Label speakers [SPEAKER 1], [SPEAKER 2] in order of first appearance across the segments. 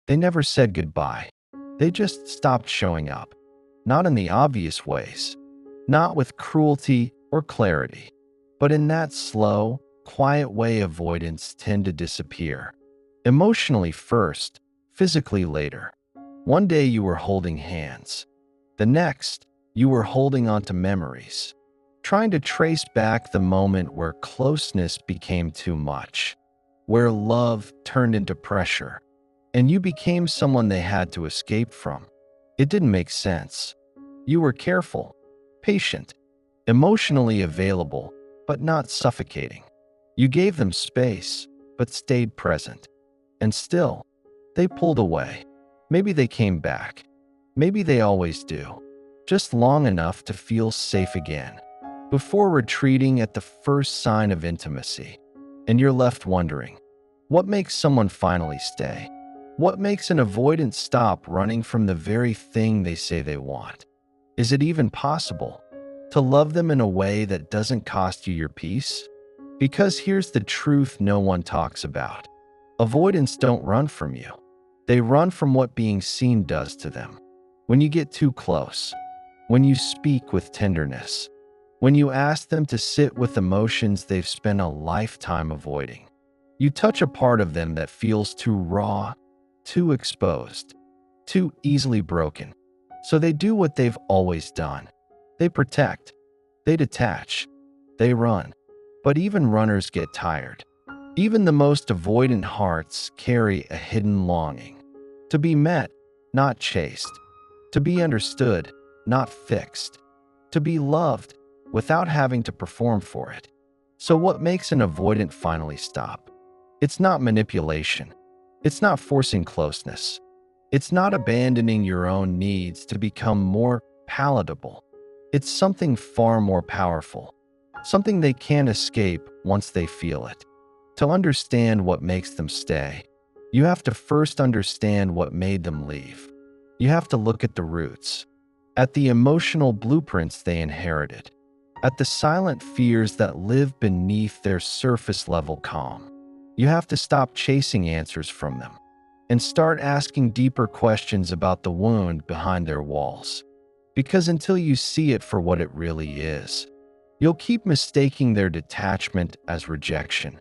[SPEAKER 1] They never said goodbye. They just stopped showing up. Not in the obvious ways, not with cruelty or clarity, but in that slow, quiet way avoidants tend to disappear. Emotionally first, physically later. One day you were holding hands. The next, you were holding onto memories, trying to trace back the moment where closeness became too much, where love turned into pressure, and you became someone they had to escape from. It didn't make sense. You were careful, patient, emotionally available, but not suffocating. You gave them space, but stayed present. And still, they pulled away. Maybe they came back. Maybe they always do. Just long enough to feel safe again, before retreating at the first sign of intimacy. And you're left wondering, what makes someone finally stay? What makes an avoidant stop running from the very thing they say they want? Is it even possible to love them in a way that doesn't cost you your peace? Because here's the truth no one talks about. Avoidants don't run from you. They run from what being seen does to them. When you get too close, when you speak with tenderness, when you ask them to sit with emotions they've spent a lifetime avoiding, you touch a part of them that feels too raw, too exposed, too easily broken. So they do what they've always done. They protect, they detach, they run. But even runners get tired. Even the most avoidant hearts carry a hidden longing. To be met, not chased. To be understood, not fixed. To be loved, without having to perform for it. So what makes an avoidant finally stop? It's not manipulation. It's not forcing closeness. It's not abandoning your own needs to become more palatable. It's something far more powerful. Something they can't escape once they feel it. To understand what makes them stay, you have to first understand what made them leave. You have to look at the roots, at the emotional blueprints they inherited, at the silent fears that live beneath their surface-level calm. You have to stop chasing answers from them and start asking deeper questions about the wound behind their walls. Because until you see it for what it really is, you'll keep mistaking their detachment as rejection,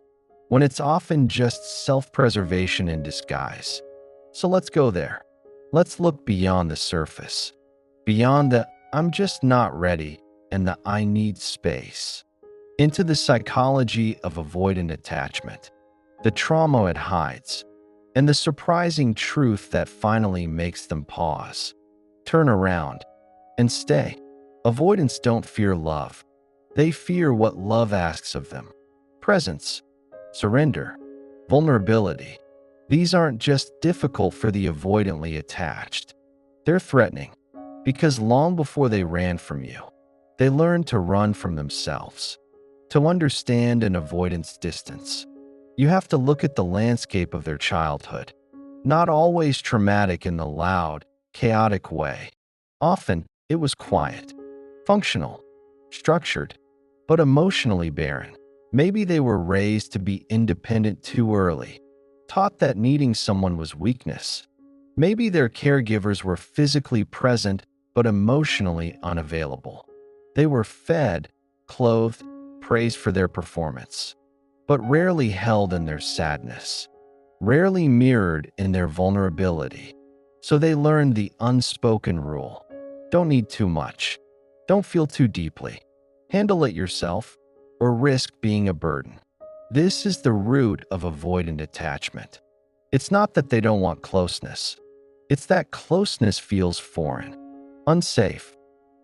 [SPEAKER 1] when it's often just self-preservation in disguise. So let's go there. Let's look beyond the surface, beyond the "I'm just not ready" and the "I need space," into the psychology of avoidant attachment, the trauma it hides, and the surprising truth that finally makes them pause, turn around, and stay. Avoidants don't fear love. They fear what love asks of them. Presence, surrender, vulnerability. These aren't just difficult for the avoidantly attached. They're threatening, because long before they ran from you, they learned to run from themselves. To understand an avoidant's distance, you have to look at the landscape of their childhood. Not always traumatic in the loud, chaotic way. Often, it was quiet, functional, structured, but emotionally barren. Maybe they were raised to be independent too early, taught that needing someone was weakness. Maybe their caregivers were physically present but emotionally unavailable. They were fed, clothed, praised for their performance, but rarely held in their sadness, rarely mirrored in their vulnerability. So they learned the unspoken rule: don't need too much, don't feel too deeply, handle it yourself, or risk being a burden. This is the root of avoidant attachment. It's not that they don't want closeness. It's that closeness feels foreign, unsafe,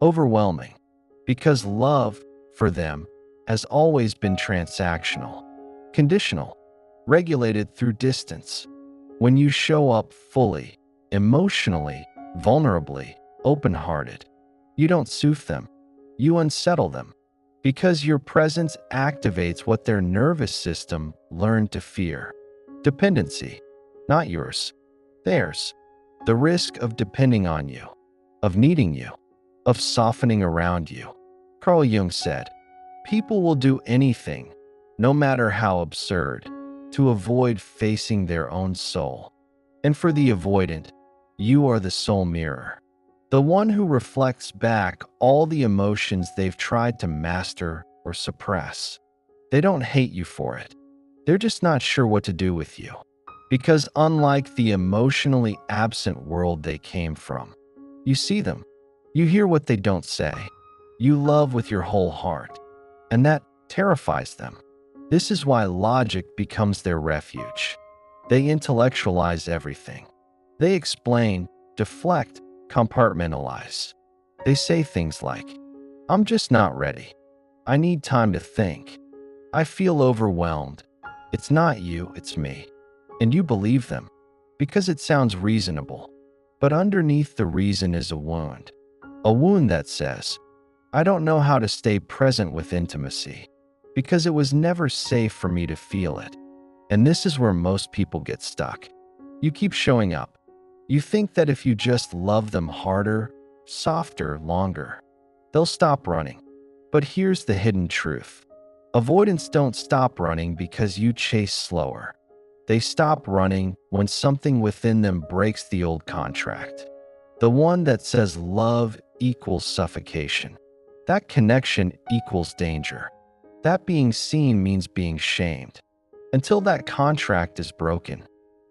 [SPEAKER 1] overwhelming, because love, for them, has always been transactional, conditional, regulated through distance. When you show up fully, emotionally, vulnerably, open-hearted, you don't soothe them, you unsettle them, because your presence activates what their nervous system learned to fear. Dependency, not yours, theirs. The risk of depending on you, of needing you, of softening around you. Carl Jung said, "People will do anything, no matter how absurd, to avoid facing their own soul." And for the avoidant, you are the soul mirror, the one who reflects back all the emotions they've tried to master or suppress. They don't hate you for it. They're just not sure what to do with you. Because unlike the emotionally absent world they came from, you see them. You hear what they don't say. You love with your whole heart. And that terrifies them. This is why logic becomes their refuge. They intellectualize everything. They explain, deflect, compartmentalize. They say things like, I'm just not ready. I need time to think. I feel overwhelmed. It's not you, it's me. And you believe them because it sounds reasonable. But underneath the reason is a wound that says, I don't know how to stay present with intimacy because it was never safe for me to feel it. And this is where most people get stuck. You keep showing up. You think that if you just love them harder, softer, longer, they'll stop running. But here's the hidden truth. Avoidants don't stop running because you chase slower. They stop running when something within them breaks the old contract. The one that says love equals suffocation. That connection equals danger. That being seen means being shamed. Until that contract is broken,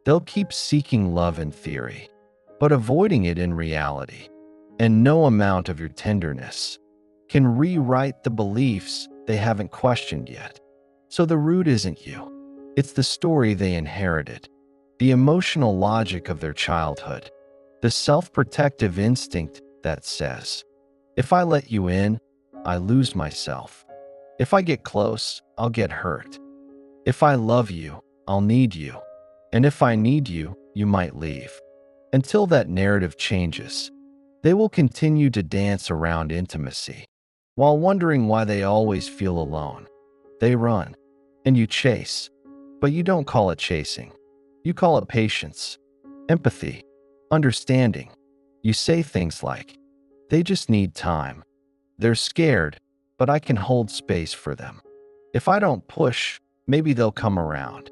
[SPEAKER 1] they'll keep seeking love in theory, but avoiding it in reality. And no amount of your tenderness can rewrite the beliefs they haven't questioned yet. So the root isn't you. It's the story they inherited, the emotional logic of their childhood, the self-protective instinct that says, if I let you in, I lose myself. If I get close, I'll get hurt. If I love you, I'll need you. And if I need you, you might leave. Until that narrative changes, they will continue to dance around intimacy while wondering why they always feel alone. They run, and you chase. But you don't call it chasing. You call it patience, empathy, understanding. You say things like, they just need time. They're scared, but I can hold space for them. If I don't push, maybe they'll come around.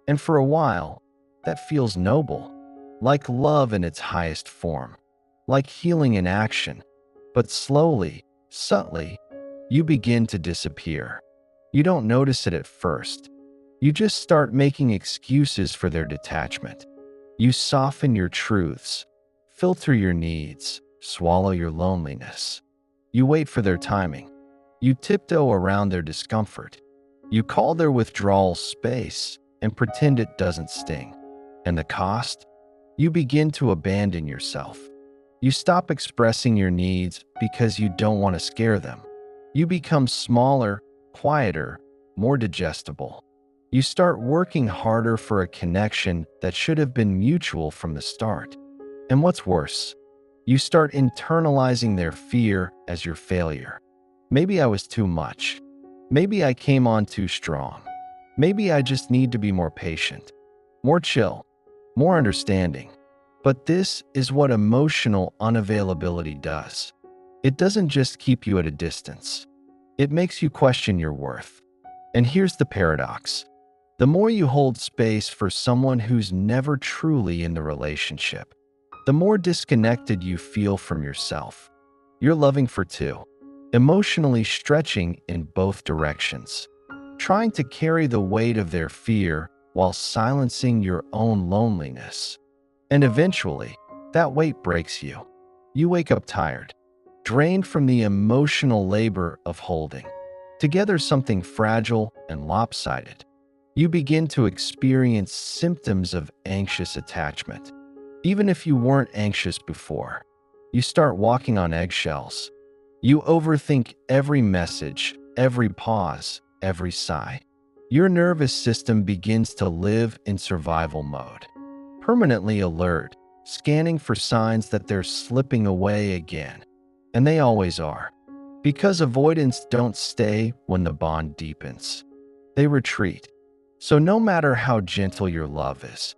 [SPEAKER 1] And for a while, that feels noble, like love in its highest form, like healing in action. But slowly, subtly, you begin to disappear. You don't notice it at first. You just start making excuses for their detachment. You soften your truths, filter your needs, swallow your loneliness. You wait for their timing. You tiptoe around their discomfort. You call their withdrawal space and pretend it doesn't sting. And the cost? You begin to abandon yourself. You stop expressing your needs because you don't want to scare them. You become smaller, quieter, more digestible. You start working harder for a connection that should have been mutual from the start. And what's worse, you start internalizing their fear as your failure. Maybe I was too much. Maybe I came on too strong. Maybe I just need to be more patient, more chill, more understanding. But this is what emotional unavailability does. It doesn't just keep you at a distance. It makes you question your worth. And here's the paradox. The more you hold space for someone who's never truly in the relationship, the more disconnected you feel from yourself. You're loving for two, emotionally stretching in both directions, trying to carry the weight of their fear while silencing your own loneliness. And eventually, that weight breaks you. You wake up tired, drained from the emotional labor of holding together something fragile and lopsided. You begin to experience symptoms of anxious attachment. Even if you weren't anxious before, you start walking on eggshells. You overthink every message, every pause, every sigh. Your nervous system begins to live in survival mode, permanently alert, scanning for signs that they're slipping away again. And they always are. Because avoidants don't stay when the bond deepens. They retreat. So no matter how gentle your love is,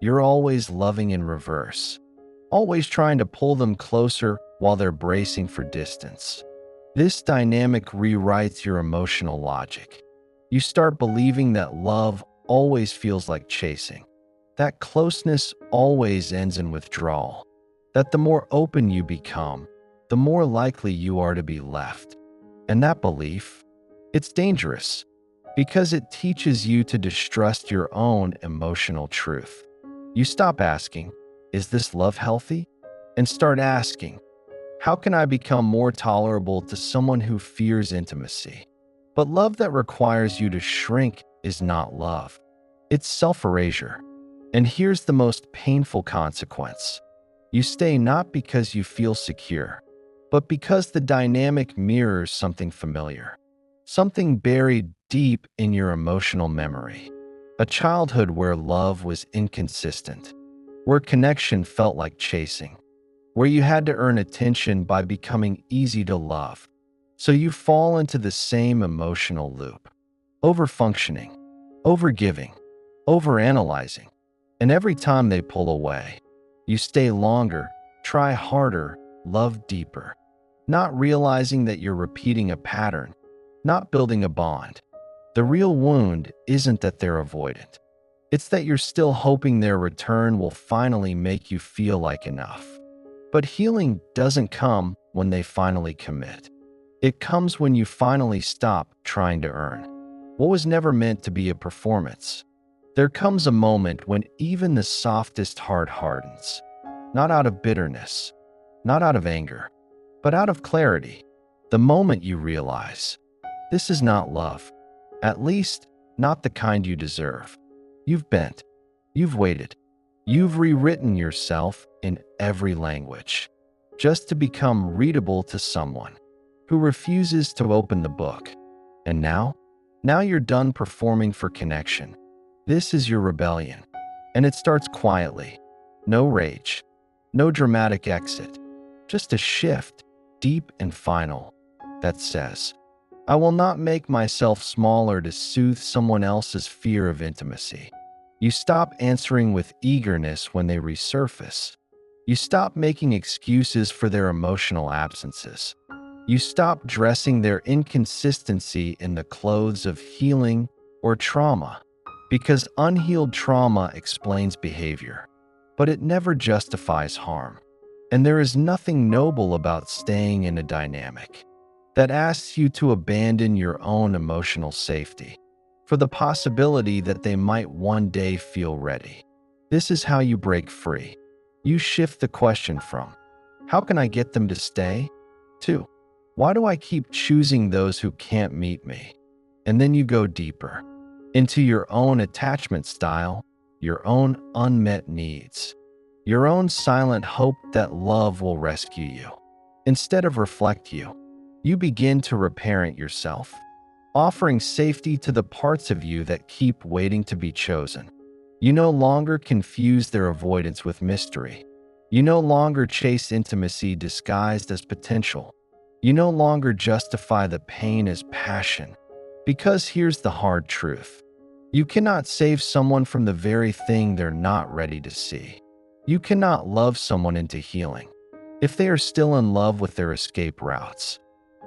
[SPEAKER 1] you're always loving in reverse, always trying to pull them closer while they're bracing for distance. This dynamic rewrites your emotional logic. You start believing that love always feels like chasing, that closeness always ends in withdrawal, that the more open you become, the more likely you are to be left. And that belief, it's dangerous because it teaches you to distrust your own emotional truth. You stop asking, is this love healthy? And start asking, how can I become more tolerable to someone who fears intimacy? But love that requires you to shrink is not love. It's self-erasure. And here's the most painful consequence. You stay not because you feel secure, but because the dynamic mirrors something familiar, something buried deep in your emotional memory. A childhood where love was inconsistent, where connection felt like chasing, where you had to earn attention by becoming easy to love. So you fall into the same emotional loop, overfunctioning, overgiving, overanalyzing. And every time they pull away, you stay longer, try harder, love deeper, not realizing that you're repeating a pattern, not building a bond. The real wound isn't that they're avoidant. It's that you're still hoping their return will finally make you feel like enough. But healing doesn't come when they finally commit. It comes when you finally stop trying to earn what was never meant to be a performance. There comes a moment when even the softest heart hardens, not out of bitterness, not out of anger, but out of clarity. The moment you realize, this is not love, at least not the kind you deserve. You've bent, you've waited, you've rewritten yourself in every language, just to become readable to someone who refuses to open the book. And now you're done performing for connection. This is your rebellion, and it starts quietly. No rage, no dramatic exit, just a shift, deep and final, that says, I will not make myself smaller to soothe someone else's fear of intimacy. You stop answering with eagerness when they resurface. You stop making excuses for their emotional absences. You stop dressing their inconsistency in the clothes of healing or trauma, because unhealed trauma explains behavior, but it never justifies harm. And there is nothing noble about staying in a dynamic that asks you to abandon your own emotional safety for the possibility that they might one day feel ready. This is how you break free. You shift the question from, how can I get them to stay? To, why do I keep choosing those who can't meet me? And then you go deeper into your own attachment style, your own unmet needs, your own silent hope that love will rescue you. Instead of reflect you, you begin to reparent yourself, offering safety to the parts of you that keep waiting to be chosen. You no longer confuse their avoidance with mystery. You no longer chase intimacy disguised as potential. You no longer justify the pain as passion. Because here's the hard truth. You cannot save someone from the very thing they're not ready to see. You cannot love someone into healing if they are still in love with their escape routes.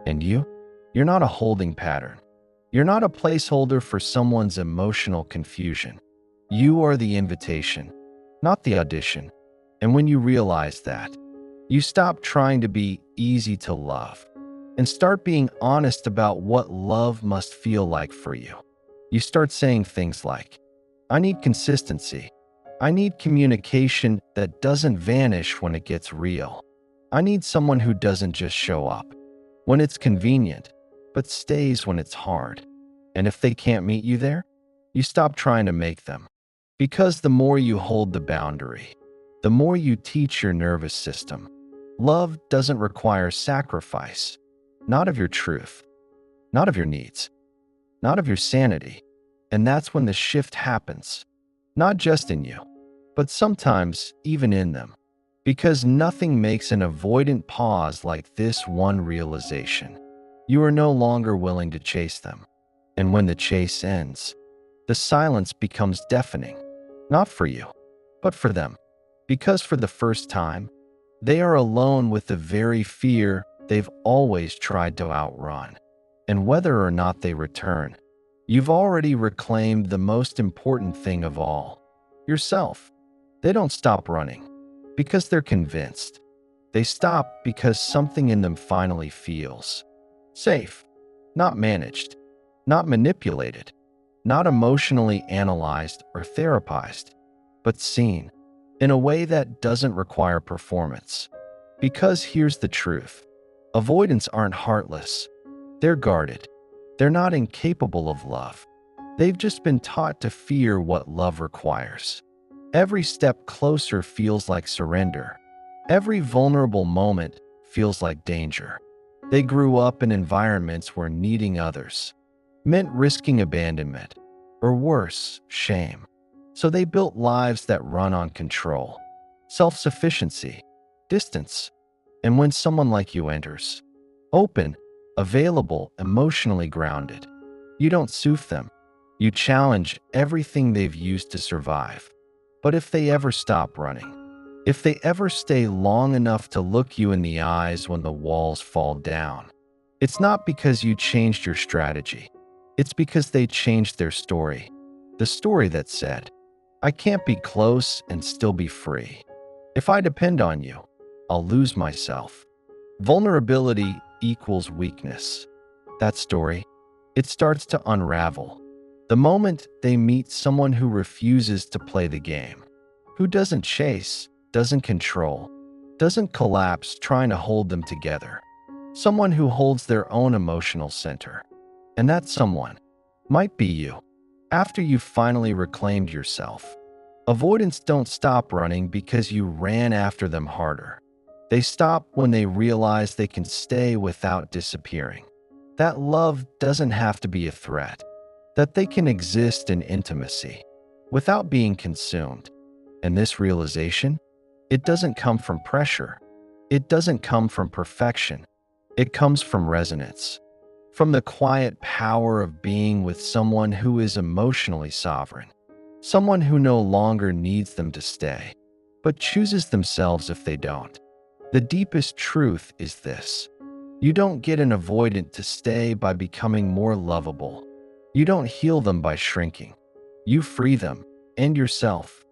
[SPEAKER 1] And you're not a holding pattern. You're not a placeholder for someone's emotional confusion. You are the invitation, not the audition. And when you realize that, you stop trying to be easy to love and start being honest about what love must feel like for you. You start saying things like, I need consistency. I need communication that doesn't vanish when it gets real. I need someone who doesn't just show up when it's convenient, but stays when it's hard. And if they can't meet you there, you stop trying to make them. Because the more you hold the boundary, the more you teach your nervous system. Love doesn't require sacrifice, not of your truth, not of your needs, not of your sanity. And that's when the shift happens, not just in you, but sometimes even in them. Because nothing makes an avoidant pause like this one realization. You are no longer willing to chase them. And when the chase ends, the silence becomes deafening, not for you, but for them. Because for the first time, they are alone with the very fear they've always tried to outrun. And whether or not they return, you've already reclaimed the most important thing of all, yourself. They don't stop running because they're convinced. They stop because something in them finally feels safe, not managed, not manipulated, not emotionally analyzed or therapized, but seen in a way that doesn't require performance. Because here's the truth: avoidants aren't heartless, they're guarded. They're not incapable of love. They've just been taught to fear what love requires. Every step closer feels like surrender. Every vulnerable moment feels like danger. They grew up in environments where needing others meant risking abandonment, or worse, shame. So they built lives that run on control, self-sufficiency, distance. And when someone like you enters, open, available, emotionally grounded, you don't soothe them. You challenge everything they've used to survive. But if they ever stop running, if they ever stay long enough to look you in the eyes when the walls fall down, it's not because you changed your strategy. It's because they changed their story. The story that said, I can't be close and still be free. If I depend on you, I'll lose myself. Vulnerability equals weakness. That story, it starts to unravel the moment they meet someone who refuses to play the game, who doesn't chase, doesn't control, doesn't collapse trying to hold them together. Someone who holds their own emotional center. And that someone might be you. After you've finally reclaimed yourself, avoidants don't stop running because you ran after them harder. They stop when they realize they can stay without disappearing. That love doesn't have to be a threat. That they can exist in intimacy without being consumed. And this realization, it doesn't come from pressure. It doesn't come from perfection. It comes from resonance. From the quiet power of being with someone who is emotionally sovereign. Someone who no longer needs them to stay, but chooses themselves if they don't. The deepest truth is this: you don't get an avoidant to stay by becoming more lovable. You don't heal them by shrinking. You free them, and yourself,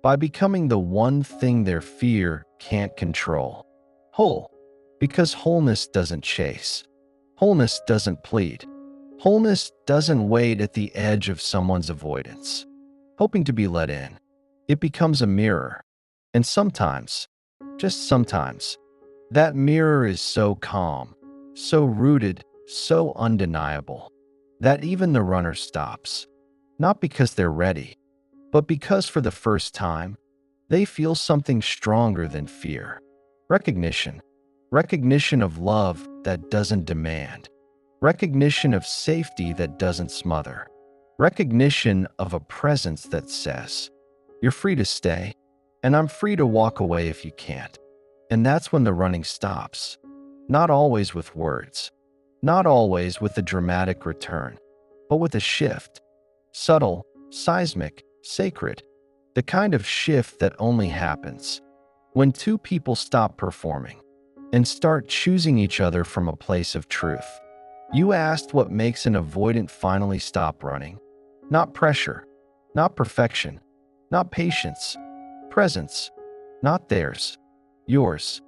[SPEAKER 1] by becoming the one thing their fear can't control. Whole. Because wholeness doesn't chase. Wholeness doesn't plead. Wholeness doesn't wait at the edge of someone's avoidance, hoping to be let in. It becomes a mirror. And sometimes, just sometimes, that mirror is so calm, so rooted, so undeniable, that even the runner stops. Not because they're ready, but because for the first time, they feel something stronger than fear. Recognition. Recognition of love that doesn't demand. Recognition of safety that doesn't smother. Recognition of a presence that says, you're free to stay, and I'm free to walk away if you can't. And that's when the running stops. Not always with words. Not always with a dramatic return, but with a shift. Subtle, seismic, sacred. The kind of shift that only happens when two people stop performing and start choosing each other from a place of truth. You asked what makes an avoidant finally stop running. Not pressure, not perfection, not patience, presence, not theirs, yours.